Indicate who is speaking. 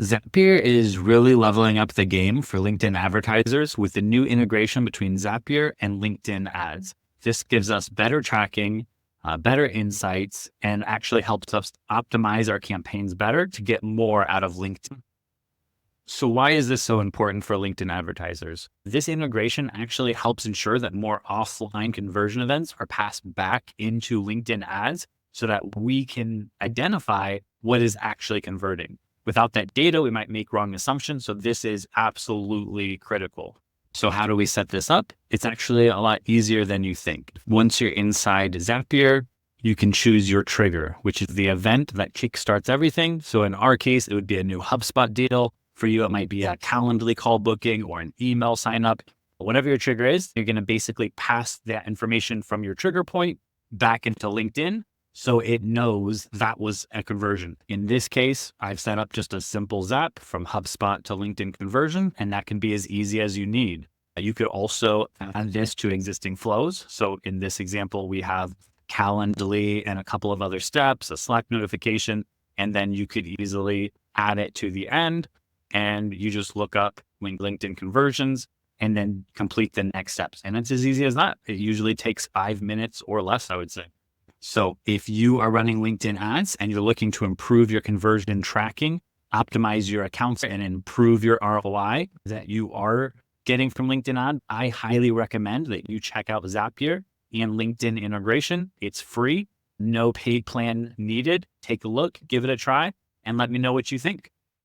Speaker 1: Zapier is really leveling up the game for LinkedIn advertisers with the new integration between Zapier and LinkedIn ads. This gives us better tracking, better insights, and actually helps us optimize our campaigns better to get more out of LinkedIn. So why is this so important for LinkedIn advertisers? This integration actually helps ensure that more offline conversion events are passed back into LinkedIn ads so that we can identify what is actually converting. Without that data, we might make wrong assumptions. So this is absolutely critical. So how do we set this up? It's actually a lot easier than you think. Once you're inside Zapier, you can choose your trigger, which is the event that kickstarts everything. So in our case, it would be a new HubSpot deal. For you, it might be a Calendly call booking or an email sign up. Whatever your trigger is, you're going to basically pass that information from your trigger point back into LinkedIn so it knows that was a conversion. In this case, I've set up just a simple zap from HubSpot to LinkedIn conversion, and that can be as easy as you need. You could also add this to existing flows. So in this example, we have Calendly and a couple of other steps, a Slack notification, and then you could easily add it to the end. And you just look up LinkedIn conversions and then complete the next steps. And it's as easy as that. It usually takes 5 minutes or less, I would say. So if you are running LinkedIn ads and you're looking to improve your conversion tracking, optimize your accounts and improve your ROI that you are getting from LinkedIn ad, I highly recommend that you check out Zapier and LinkedIn integration. It's free, no paid plan needed. Take a look, give it a try, and let me know what you think.